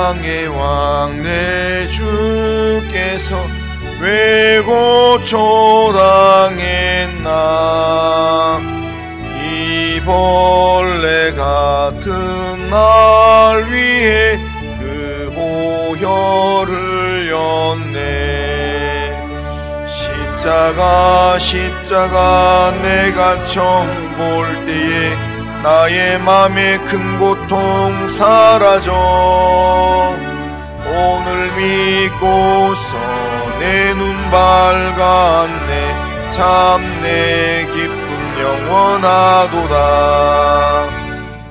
세상의 왕 내 주께서 왜 고초당했나. 이 벌레 같은 날 위해 그 보혈을 흘렸네. 십자가 내가 처음 볼 때에 나의 맘에 큰 고통 사라져. 오늘 믿고서 내 눈 밝았네. 참 내 기쁨 영원하도다.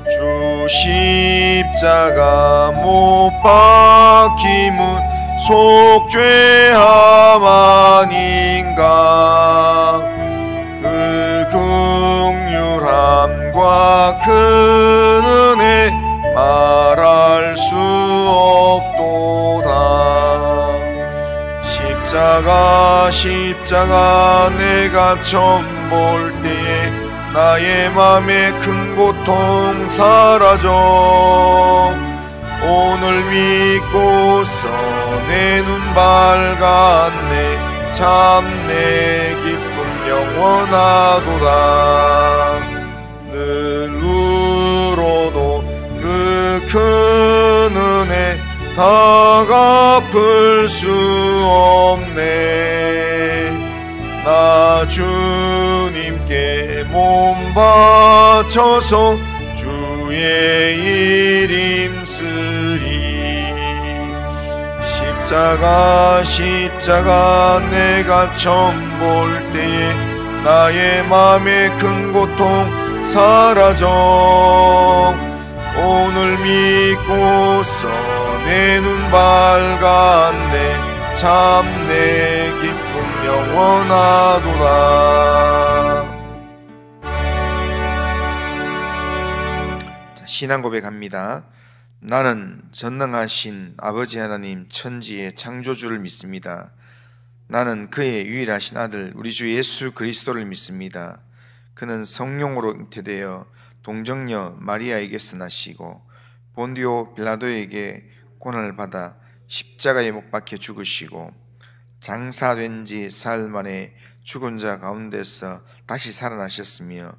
주 십자가 못 박힘은 속죄함 아닌가. 그 긍휼함과 큰 은혜 말할 수 없도다. 십자가 내가 처음 볼 때에 나의 맘에 큰 고통 사라져. 오늘 믿고서 내 눈 밝았네. 참 내 기쁨 영원하도다. 늘 울어도 그 큰 은혜 다 갚을 수 없네. 나 주님께 몸 바쳐서 주의 일 힘쓰리. 십자가 내가 처음 볼 때에 나의 맘에 큰 고통 사라져. 오늘 믿고서 내 눈 밝았네. 참 내 기쁨 영원하도다. 신앙 고백합니다. 나는 전능하신 아버지 하나님 천지의 창조주를 믿습니다. 나는 그의 유일하신 아들 우리 주 예수 그리스도를 믿습니다. 그는 성령으로 잉태되어 동정녀 마리아에게서 나시고 본디오 빌라도에게 고난을 받아 십자가에 못 박혀 죽으시고 장사된 지 사흘 만에 죽은 자 가운데서 다시 살아나셨으며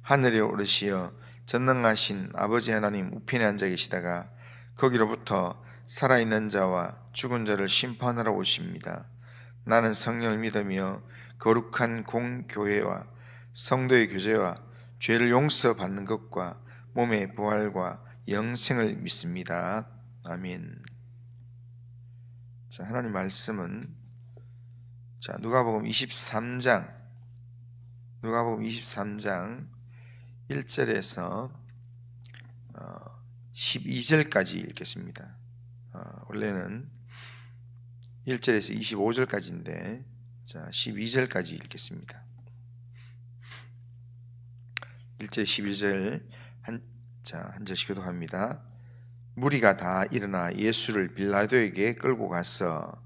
하늘에 오르시어 전능하신 아버지 하나님 우편에 앉아 계시다가 거기로부터 살아있는 자와 죽은 자를 심판하러 오십니다. 나는 성령을 믿으며 거룩한 공교회와 성도의 교제와 죄를 용서받는 것과 몸의 부활과 영생을 믿습니다. 아멘. 자, 하나님 말씀은 누가복음 23장 1절에서 12절까지 읽겠습니다. 원래는 1절에서 25절까지인데 12절까지 읽겠습니다. 1절 12절 한 절씩 교독합니다. 무리가 다 일어나 예수를 빌라도에게 끌고 가서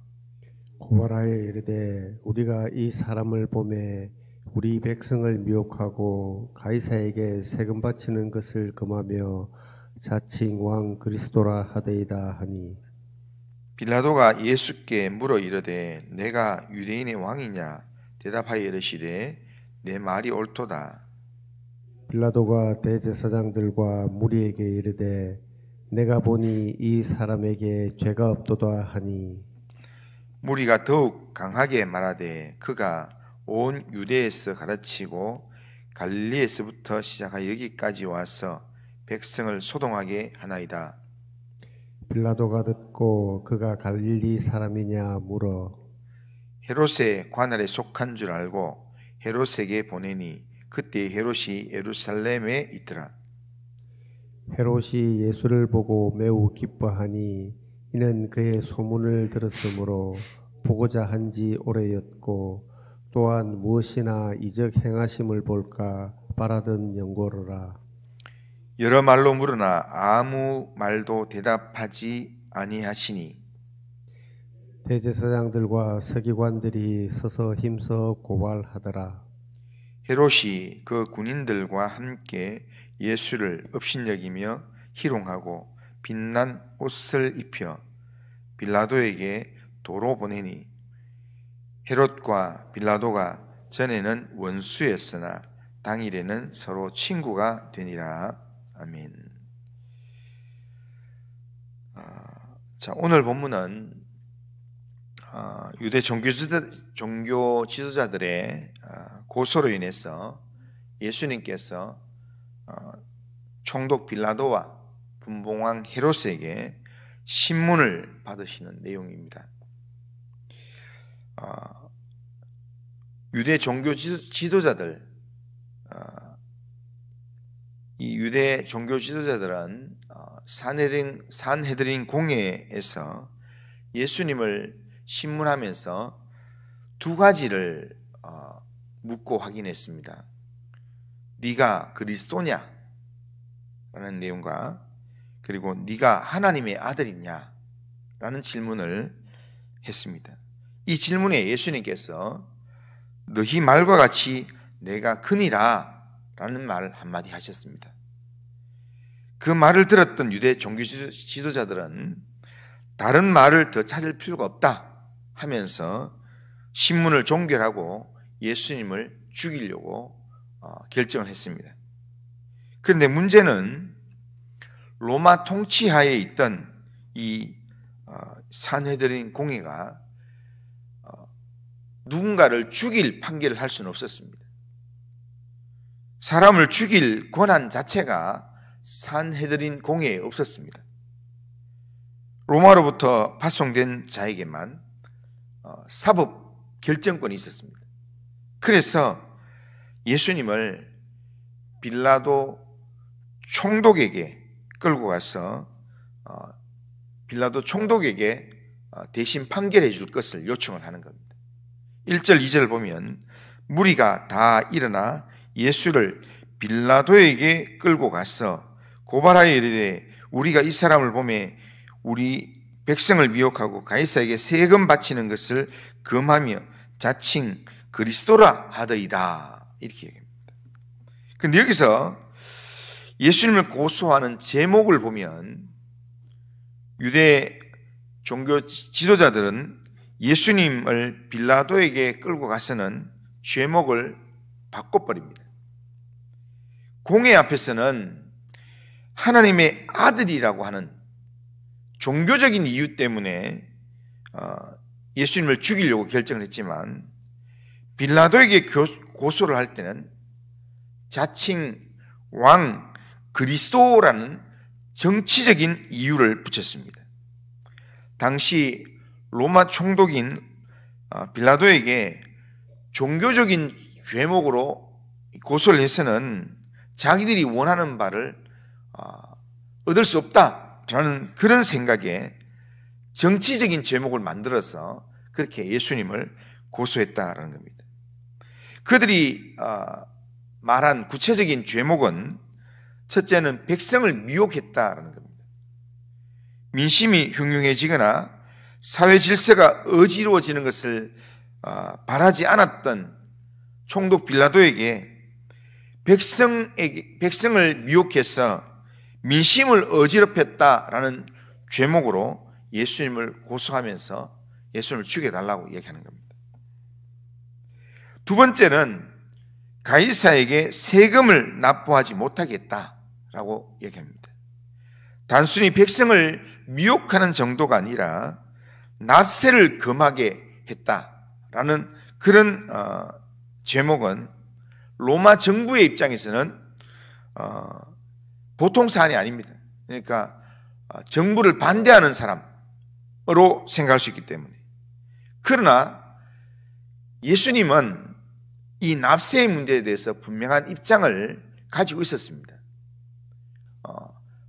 고발하여 이르되 우리가 이 사람을 보매 우리 백성을 미혹하고 가이사에게 세금 바치는 것을 금하며 자칭 왕 그리스도라 하되이다 하니, 빌라도가 예수께 물어 이르되 내가 유대인의 왕이냐? 대답하여 이르시되 내 말이 옳도다. 빌라도가 대제사장들과 무리에게 이르되 내가 보니 이 사람에게 죄가 없도다 하니, 무리가 더욱 강하게 말하되 그가 온 유대에서 가르치고 갈릴리에서부터 시작하여 여기까지 와서 백성을 소동하게 하나이다. 빌라도가 듣고 그가 갈릴리 사람이냐 물어 헤롯의 관할에 속한 줄 알고 헤롯에게 보내니 그때 헤롯이 예루살렘에 있더라. 헤롯이 예수를 보고 매우 기뻐하니 이는 그의 소문을 들었으므로 보고자 한지 오래였고 또한 무엇이나 이적 행하심을 볼까 바라던 연고로라. 여러 말로 물으나 아무 말도 대답하지 아니하시니 대제사장들과 서기관들이 서서 힘써 고발하더라. 헤롯이 그 군인들과 함께 예수를 업신여기며 희롱하고 빛난 옷을 입혀 빌라도에게 도로 보내니 헤롯과 빌라도가 전에는 원수였으나 당일에는 서로 친구가 되니라. 아멘. 자, 오늘 본문은 유대 종교 지도자들의 고소로 인해서 예수님께서 총독 빌라도와 분봉왕 헤롯에게 신문을 받으시는 내용입니다. 유대 종교 지도자들, 이 유대 종교 지도자들은 산헤드린 공회에서 예수님을 신문하면서 두 가지를 묻고 확인했습니다. 네가 그리스도냐? 라는 내용과 그리고 네가 하나님의 아들이냐? 라는 질문을 했습니다. 이 질문에 예수님께서 너희 말과 같이 내가 그니라 라는 말 한마디 하셨습니다. 그 말을 들었던 유대 종교 지도자들은 다른 말을 더 찾을 필요가 없다 하면서 신문을 종결하고 예수님을 죽이려고 결정을 했습니다. 그런데 문제는 로마 통치하에 있던 이 산헤드린 공회가 누군가를 죽일 판결을 할 수는 없었습니다. 사람을 죽일 권한 자체가 산헤드린 공회에 없었습니다. 로마로부터 파송된 자에게만 사법 결정권이 있었습니다. 그래서 예수님을 빌라도 총독에게 끌고 가서 빌라도 총독에게 대신 판결해 줄 것을 요청을 하는 겁니다. 1절, 2절 보면 무리가 다 일어나 예수를 빌라도에게 끌고 가서 고발하여 이르되 우리가 이 사람을 보매 우리 백성을 미혹하고 가이사에게 세금 바치는 것을 금하며 자칭 그리스도라 하더이다. 이렇게 얘기합니다. 그런데 여기서 예수님을 고소하는 제목을 보면 유대 종교 지도자들은 예수님을 빌라도에게 끌고 가서는 제목을 바꿔버립니다. 공회 앞에서는 하나님의 아들이라고 하는 종교적인 이유 때문에 예수님을 죽이려고 결정을 했지만 빌라도에게 고소를 할 때는 자칭 왕 그리스도라는 정치적인 이유를 붙였습니다. 당시 로마 총독인 빌라도에게 종교적인 죄목으로 고소를 해서는 자기들이 원하는 바를 얻을 수 없다라는 그런 생각에 정치적인 제목을 만들어서 그렇게 예수님을 고소했다라는 겁니다. 그들이 말한 구체적인 죄목은 첫째는 백성을 미혹했다라는 겁니다. 민심이 흉흉해지거나 사회 질서가 어지러워지는 것을 바라지 않았던 총독 빌라도에게 백성을 미혹해서 민심을 어지럽혔다라는 죄목으로 예수님을 고소하면서 예수님을 죽여달라고 얘기하는 겁니다. 두 번째는 가이사에게 세금을 납부하지 못하겠다라고 얘기합니다. 단순히 백성을 미혹하는 정도가 아니라 납세를 금하게 했다라는 그런 제목은 로마 정부의 입장에서는 보통 사안이 아닙니다. 그러니까 정부를 반대하는 사람으로 생각할 수 있기 때문에. 그러나 예수님은 이 납세의 문제에 대해서 분명한 입장을 가지고 있었습니다.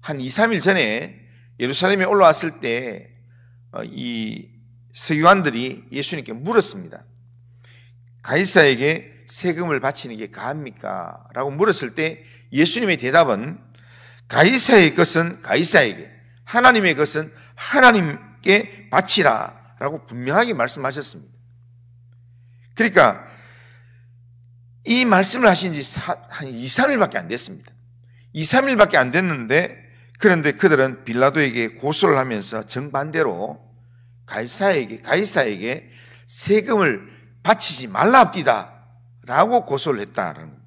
한 2, 3일 전에 예루살렘에 올라왔을 때 이 서기관들이 예수님께 물었습니다. 가이사에게 세금을 바치는 게 가합니까? 라고 물었을 때 예수님의 대답은 가이사의 것은 가이사에게, 하나님의 것은 하나님께 바치라 라고 분명하게 말씀하셨습니다. 그러니까 이 말씀을 하신 지 한 2, 3일밖에 안 됐습니다. 2, 3일밖에 안 됐는데 그런데 그들은 빌라도에게 고소를 하면서 정반대로 가이사에게 세금을 바치지 말라옵디다 라고 고소를 했다는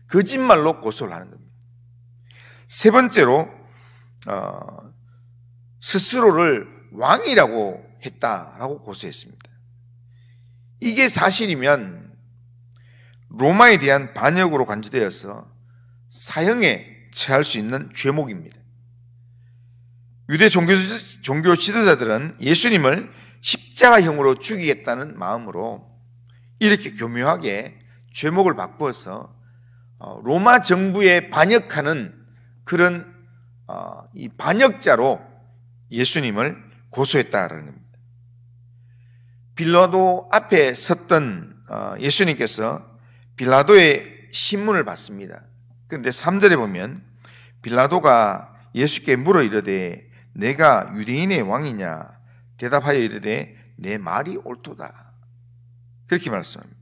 거짓말로 고소를 하는 겁니다. 세 번째로 스스로를 왕이라고 했다라고 고소했습니다. 이게 사실이면 로마에 대한 반역으로 간주되어서 사형에 처할 수 있는 죄목입니다. 유대 종교 지도자들은 예수님을 십자가형으로 죽이겠다는 마음으로 이렇게 교묘하게 죄목을 바꾸어서 로마 정부에 반역하는 그런 이 반역자로 예수님을 고소했다라는 겁니다. 빌라도 앞에 섰던 예수님께서 빌라도의 신문을 받습니다. 그런데 3절에 보면 빌라도가 예수께 물어 이르되 내가 유대인의 왕이냐 대답하여 이르되 내 말이 옳도다 그렇게 말씀합니다.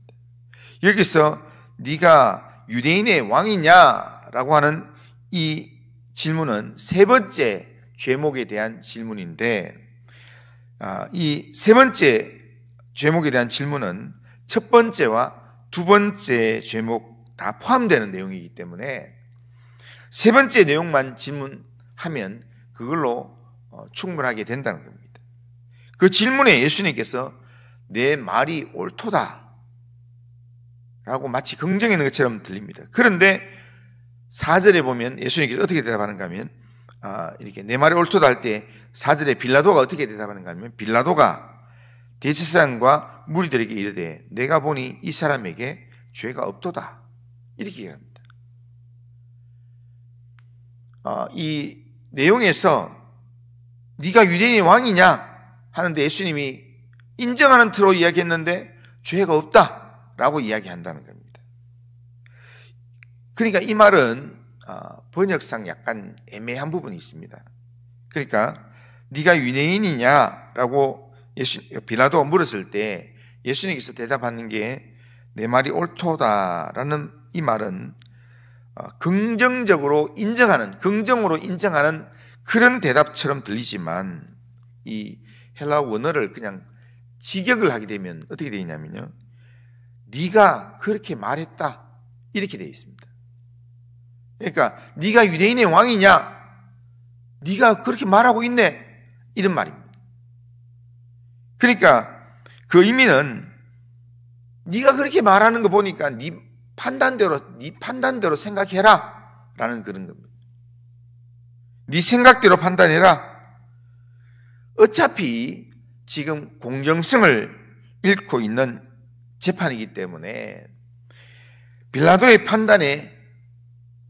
여기서 네가 유대인의 왕이냐라고 하는 이 질문은 세 번째 죄목에 대한 질문인데 이 세 번째 죄목에 대한 질문은 첫 번째와 두 번째 죄목 다 포함되는 내용이기 때문에 세 번째 내용만 질문하면 그걸로 충분하게 된다는 겁니다. 그 질문에 예수님께서 내 말이 옳도다 라고 마치 긍정하는 것처럼 들립니다. 그런데 4절에 보면 예수님께서 어떻게 대답하는가 하면 이렇게 내 말이 옳도다 할 때 4절에 빌라도가 어떻게 대답하는가 하면 빌라도가 대제사장과 무리들에게 이르되 내가 보니 이 사람에게 죄가 없도다 이렇게 얘기합니다. 이 내용에서 네가 유대인의 왕이냐 하는데 예수님이 인정하는 틀로 이야기했는데 죄가 없다라고 이야기한다는 겁니다. 그러니까 이 말은 번역상 약간 애매한 부분이 있습니다. 그러니까 네가 유대인이냐라고 빌라도가 물었을 때 예수님께서 대답하는 게 내 말이 옳도다라는 이 말은 긍정으로 인정하는 그런 대답처럼 들리지만 이 헬라 원어를 그냥 직역을 하게 되면 어떻게 되냐면요, 네가 그렇게 말했다 이렇게 되어 있습니다. 그러니까 네가 유대인의 왕이냐, 네가 그렇게 말하고 있네 이런 말입니다. 그러니까 그 의미는 네가 그렇게 말하는 거 보니까 네 판단대로 생각해라 라는 그런 겁니다. 네 생각대로 판단해라. 어차피 지금 공정성을 잃고 있는 재판이기 때문에 빌라도의 판단에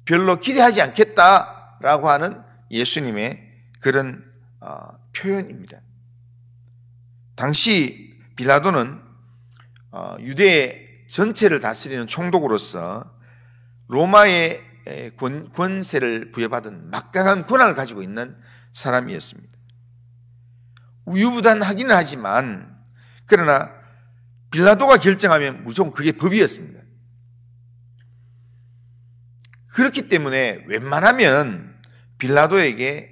별로 기대하지 않겠다라고 하는 예수님의 그런 표현입니다. 당시 빌라도는 유대 전체를 다스리는 총독으로서 로마의 권세를 부여받은 막강한 권한을 가지고 있는 사람이었습니다. 우유부단하기는 하지만 그러나 빌라도가 결정하면 무조건 그게 법이었습니다. 그렇기 때문에 웬만하면 빌라도에게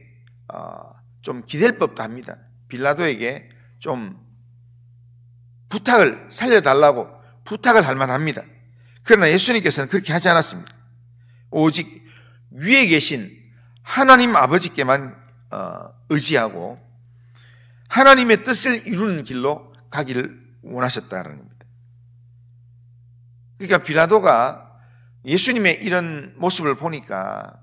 좀 기댈 법도 합니다. 빌라도에게 좀 부탁을 살려달라고 부탁을 할 만합니다. 그러나 예수님께서는 그렇게 하지 않았습니다. 오직 위에 계신 하나님 아버지께만 의지하고 하나님의 뜻을 이루는 길로 가기를 원하셨다는 겁니다. 그러니까 빌라도가 예수님의 이런 모습을 보니까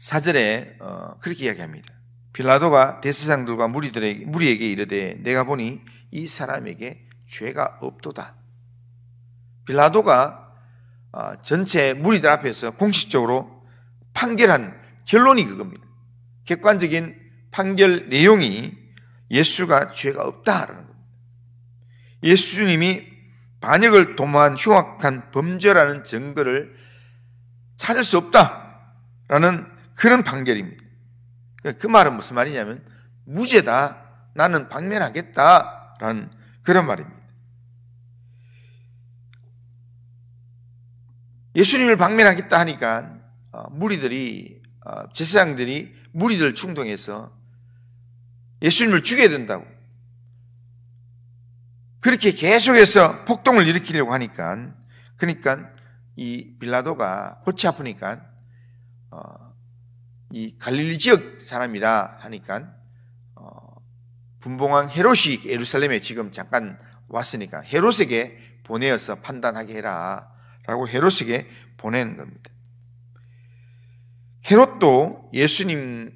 4절에 그렇게 이야기합니다. 빌라도가 대제사장들과 무리에게 이르되 내가 보니 이 사람에게 죄가 없도다. 빌라도가 전체 무리들 앞에서 공식적으로 판결한 결론이 그겁니다. 객관적인 판결 내용이 예수가 죄가 없다라는 겁니다. 예수님이 반역을 도모한 흉악한 범죄라는 증거를 찾을 수 없다라는 그런 판결입니다. 그 말은 무슨 말이냐면 무죄다, 나는 방면하겠다라는 그런 말입니다. 예수님을 방면하겠다 하니까 무리들이 제사장들이 무리들 충동해서 예수님을 죽여야 된다고 그렇게 계속해서 폭동을 일으키려고 하니까 그러니까 이 빌라도가 골치 아프니까 이 갈릴리 지역 사람이다 하니까 분봉왕 헤롯이 예루살렘에 지금 잠깐 왔으니까 헤롯에게 보내어서 판단하게 해라 라고 헤롯에게 보내는 겁니다. 헤롯도 예수님의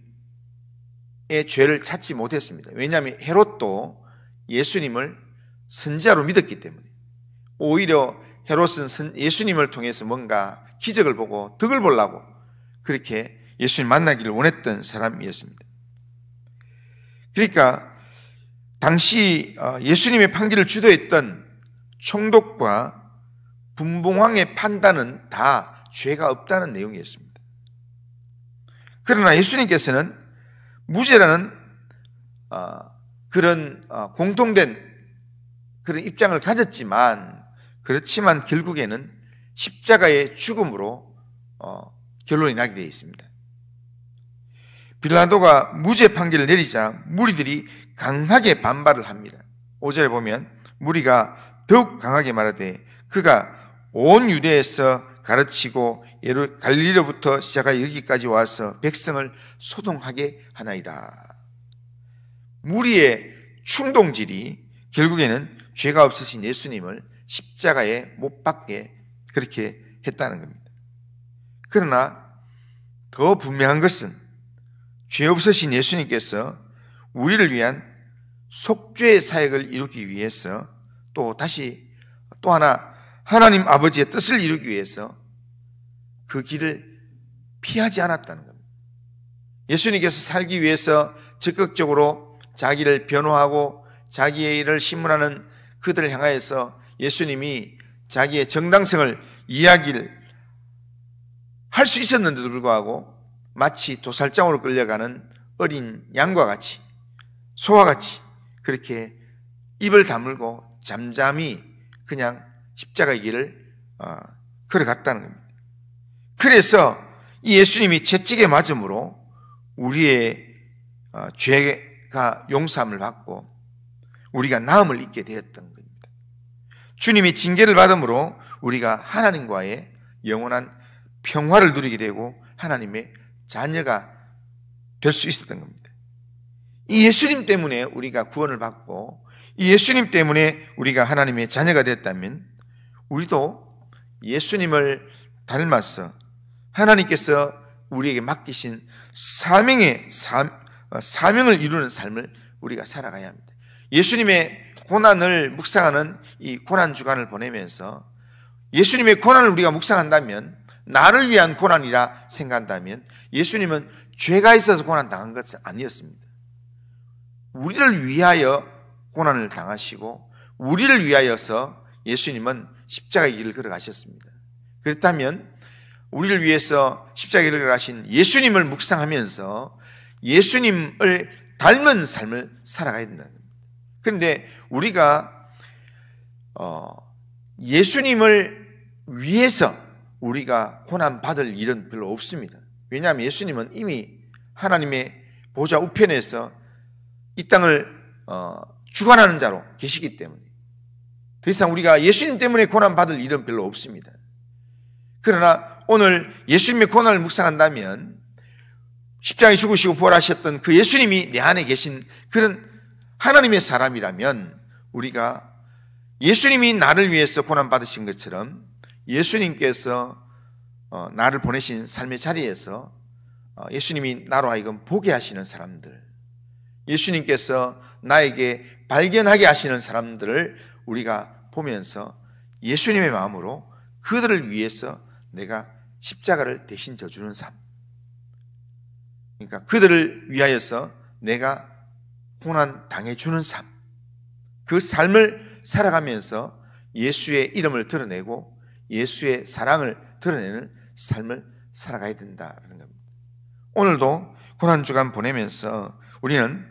죄를 찾지 못했습니다. 왜냐하면 헤롯도 예수님을 선지자로 믿었기 때문에 오히려 헤롯은 예수님을 통해서 뭔가 기적을 보고 덕을 보려고 그렇게 예수님 만나기를 원했던 사람이었습니다. 그러니까 당시 예수님의 판결을 주도했던 총독과 분봉왕의 판단은 다 죄가 없다는 내용이었습니다. 그러나 예수님께서는 무죄라는 그런 공통된 그런 입장을 가졌지만 그렇지만 결국에는 십자가의 죽음으로 결론이 나게 되어 있습니다. 빌라도가 무죄 판결을 내리자 무리들이 강하게 반발을 합니다. 5절에 보면 무리가 더욱 강하게 말하되 그가 온 유대에서 가르치고 갈릴리로부터 시작하여 여기까지 와서 백성을 소동하게 하나이다. 무리의 충동질이 결국에는 죄가 없으신 예수님을 십자가에 못 박게 그렇게 했다는 겁니다. 그러나 더 분명한 것은 죄 없으신 예수님께서 우리를 위한 속죄의 사역을 이루기 위해서 또 하나 하나님 아버지의 뜻을 이루기 위해서 그 길을 피하지 않았다는 겁니다. 예수님께서 살기 위해서 적극적으로 자기를 변호하고 자기의 일을 신문하는 그들을 향하여서 예수님이 자기의 정당성을 이야기를 할 수 있었는데도 불구하고 마치 도살장으로 끌려가는 어린 양과 같이 소와 같이 그렇게 입을 다물고 잠잠히 그냥 십자가의 길을 걸어갔다는 겁니다. 그래서 이 예수님이 채찍에 맞음으로 우리의 죄가 용서함을 받고 우리가 나음을 입게 되었던 겁니다. 주님이 징계를 받음으로 우리가 하나님과의 영원한 평화를 누리게 되고 하나님의 자녀가 될 수 있었던 겁니다. 이 예수님 때문에 우리가 구원을 받고 이 예수님 때문에 우리가 하나님의 자녀가 됐다면 우리도 예수님을 닮아서 하나님께서 우리에게 맡기신 사명을 이루는 삶을 우리가 살아가야 합니다. 예수님의 고난을 묵상하는 이 고난 주간을 보내면서 예수님의 고난을 우리가 묵상한다면 나를 위한 고난이라 생각한다면 예수님은 죄가 있어서 고난 당한 것은 아니었습니다. 우리를 위하여 고난을 당하시고 우리를 위하여서 예수님은 십자가의 길을 걸어가셨습니다. 그렇다면 우리를 위해서 십자가의 길을 걸어가신 예수님을 묵상하면서 예수님을 닮은 삶을 살아가야 된다는 겁니다. 그런데 우리가 예수님을 위해서 우리가 고난받을 일은 별로 없습니다. 왜냐하면 예수님은 이미 하나님의 보좌 우편에서 이 땅을 주관하는 자로 계시기 때문에 더 이상 우리가 예수님 때문에 고난받을 일은 별로 없습니다. 그러나 오늘 예수님의 고난을 묵상한다면 십자가에 죽으시고 부활하셨던 그 예수님이 내 안에 계신 그런 하나님의 사람이라면 우리가 예수님이 나를 위해서 고난받으신 것처럼 예수님께서 나를 보내신 삶의 자리에서 예수님이 나로 하여금 보게 하시는 사람들, 예수님께서 나에게 발견하게 하시는 사람들을 우리가 보면서 예수님의 마음으로 그들을 위해서 내가 십자가를 대신 져주는 삶, 그러니까 그들을 위하여서 내가 고난 당해주는 삶, 그 삶을 살아가면서 예수의 이름을 드러내고 예수의 사랑을 드러내는 삶을 살아가야 된다는 겁니다. 오늘도 고난주간 보내면서 우리는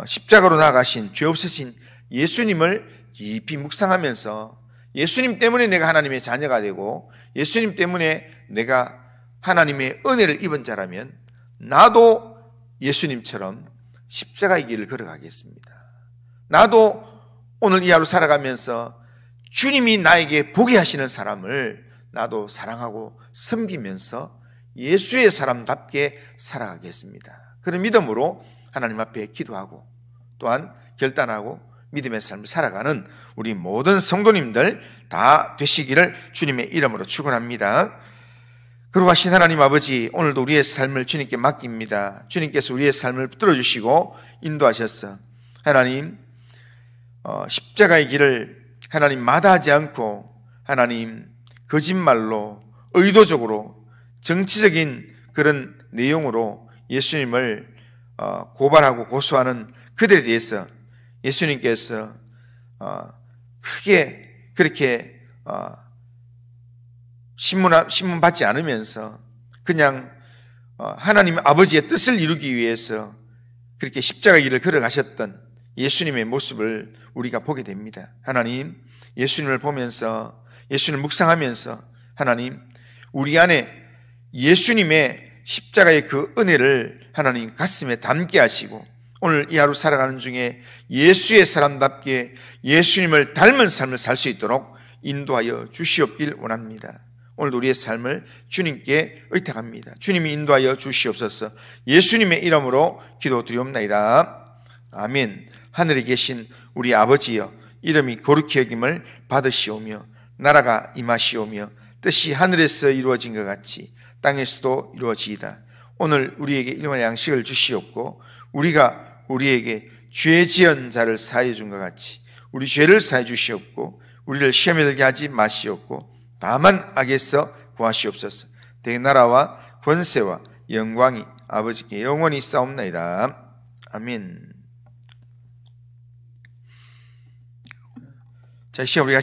십자가로 나아가신 죄 없으신 예수님을 깊이 묵상하면서 예수님 때문에 내가 하나님의 자녀가 되고 예수님 때문에 내가 하나님의 은혜를 입은 자라면 나도 예수님처럼 십자가의 길을 걸어가겠습니다. 나도 오늘 이 하루 살아가면서 주님이 나에게 보게 하시는 사람을 나도 사랑하고 섬기면서 예수의 사람답게 살아가겠습니다. 그런 믿음으로 하나님 앞에 기도하고 또한 결단하고 믿음의 삶을 살아가는 우리 모든 성도님들 다 되시기를 주님의 이름으로 축원합니다. 거룩하신 하나님 아버지, 오늘도 우리의 삶을 주님께 맡깁니다. 주님께서 우리의 삶을 붙들어 주시고 인도하셔서 하나님 십자가의 길을 하나님 마다하지 않고 하나님 거짓말로 의도적으로 정치적인 그런 내용으로 예수님을 고발하고 고소하는 그들에 대해서 예수님께서 크게 그렇게 신문 받지 않으면서 그냥 하나님 아버지의 뜻을 이루기 위해서 그렇게 십자가의 길을 걸어가셨던 예수님의 모습을 우리가 보게 됩니다. 하나님, 예수님을 보면서 예수님을 묵상하면서 하나님, 우리 안에 예수님의 십자가의 그 은혜를 하나님 가슴에 담게 하시고 오늘 이 하루 살아가는 중에 예수의 사람답게 예수님을 닮은 삶을 살 수 있도록 인도하여 주시옵길 원합니다. 오늘도 우리의 삶을 주님께 의탁합니다. 주님이 인도하여 주시옵소서. 예수님의 이름으로 기도드리옵나이다. 아멘. 하늘에 계신 우리 아버지여, 이름이 거룩히 여김을 받으시오며 나라가 임하시오며 뜻이 하늘에서 이루어진 것 같이 땅에서도 이루어지이다. 오늘 우리에게 일용할 양식을 주시옵고 우리가 우리에게 죄 지은 자를 사하여 준 것 같이 우리 죄를 사하여 주시옵고 우리를 시험에 들게 하지 마시옵고 다만 악에서 구하시옵소서. 대나라와 권세와 영광이 아버지께 영원히 싸움나이다. 아멘. 자, 이 시간 우리가